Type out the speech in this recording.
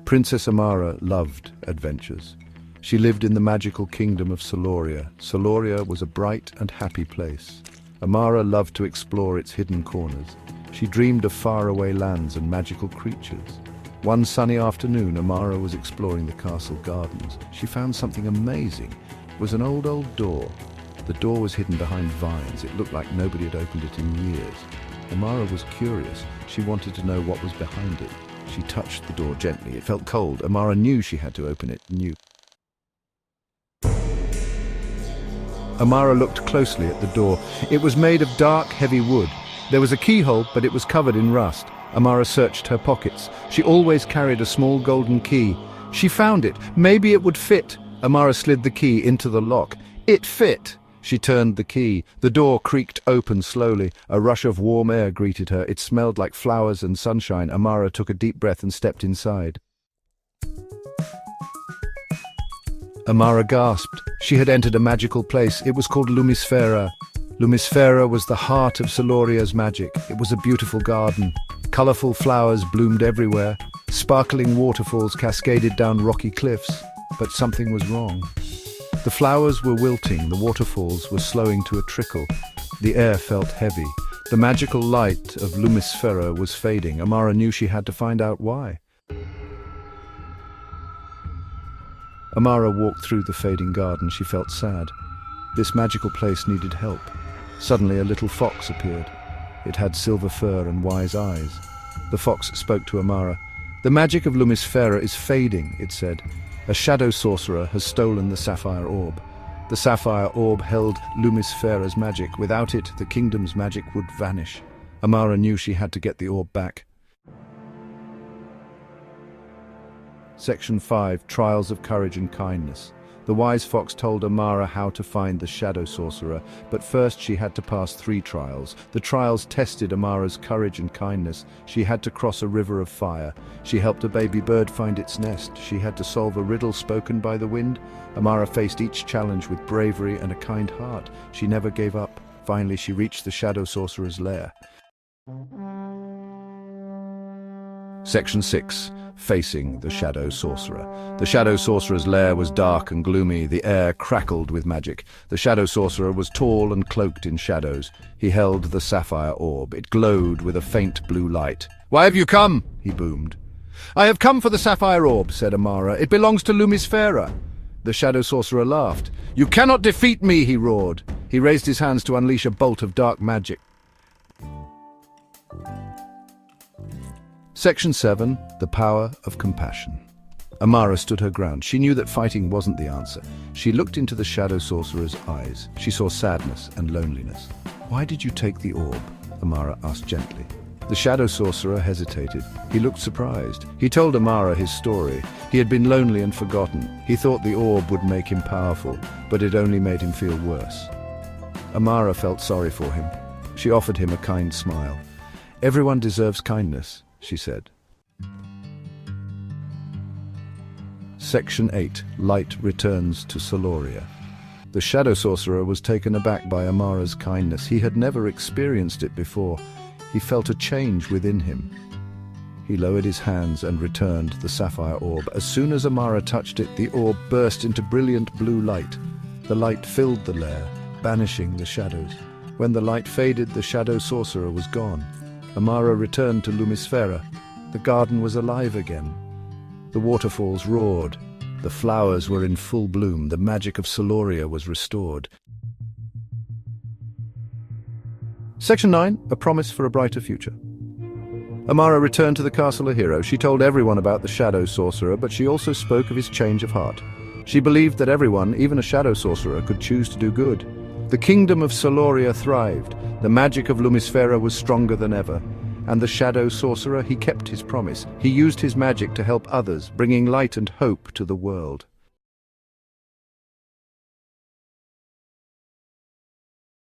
Princess Amara loved adventures. She lived in the magical kingdom of Soloria. Soloria was a bright and happy place. Amara loved to explore its hidden corners. She dreamed of faraway lands and magical creatures. One sunny afternoon, Amara was exploring the castle gardens. She found something amazing. It was an old door. The door was hidden behind vines. It looked like nobody had opened it in years. Amara was curious. She wanted to know what was behind it. She touched the door gently. It felt cold. Amara knew she had to open it. Amara looked closely at the door. It was made of dark, heavy wood. There was a keyhole, but it was covered in rust. Amara searched her pockets. She always carried a small golden key. She found it. Maybe it would fit. Amara slid the key into the lock. It fit. She turned the key. The door creaked open slowly. A rush of warm air greeted her. It smelled like flowers and sunshine. Amara took a deep breath and stepped inside. Amara gasped. She had entered a magical place. It was called Lumisfera. Lumisfera was the heart of Soloria's magic. It was a beautiful garden. Colorful flowers bloomed everywhere. Sparkling waterfalls cascaded down rocky cliffs. But something was wrong. The flowers were wilting. The waterfalls were slowing to a trickle. The air felt heavy. The magical light of Lumisfera was fading. Amara knew she had to find out why. Amara walked through the fading garden. She felt sad. This magical place needed help. Suddenly a little fox appeared. It had silver fur and wise eyes. The fox spoke to Amara. "The magic of Lumisfera is fading," it said. "A shadow sorcerer has stolen the sapphire orb." The sapphire orb held Lumisfera's magic. Without it, the kingdom's magic would vanish. Amara knew she had to get the orb back. Section 5. Trials of Courage and Kindness. The wise fox told Amara how to find the shadow sorcerer, but first she had to pass 3 trials. The trials tested Amara's courage and kindness. She had to cross a river of fire. She helped a baby bird find its nest. She had to solve a riddle spoken by the wind. Amara faced each challenge with bravery and a kind heart. She never gave up. Finally, she reached the shadow sorcerer's lair. Section 6. Facing the shadow sorcerer. The shadow sorcerer's lair was dark and gloomy. The air crackled with magic. The shadow sorcerer was tall and cloaked in shadows. He held the sapphire orb. It glowed with a faint blue light. "Why have you come?" he boomed. "I have come for the sapphire orb," said Amara. "It belongs to Lumisfera." The shadow sorcerer laughed. "You cannot defeat me," he roared. He raised his hands to unleash a bolt of dark magic. Section 7. The Power of Compassion. Amara stood her ground. She knew that fighting wasn't the answer. She looked into the shadow sorcerer's eyes. She saw sadness and loneliness. "Why did you take the orb?" Amara asked gently. The shadow sorcerer hesitated. He looked surprised. He told Amara his story. He had been lonely and forgotten. He thought the orb would make him powerful, but it only made him feel worse. Amara felt sorry for him. She offered him a kind smile. "Everyone deserves kindness," she said. Section 8. Light returns to Soloria. The shadow sorcerer was taken aback by Amara's kindness. He had never experienced it before. He felt a change within him. He lowered his hands and returned the sapphire orb. As soon as Amara touched it, the orb burst into brilliant blue light. The light filled the lair, banishing the shadows. When the light faded, the shadow sorcerer was gone. Amara returned to Lumisfera. The garden was alive again. The waterfalls roared. The flowers were in full bloom. The magic of Soloria was restored. Section 9. A Promise for a Brighter Future. Amara returned to the castle a hero. She told everyone about the shadow sorcerer, but she also spoke of his change of heart. She believed that everyone, even a shadow sorcerer, could choose to do good. The kingdom of Soloria thrived. The magic of Lumisfera was stronger than ever. And the shadow sorcerer, he kept his promise. He used his magic to help others, bringing light and hope to the world.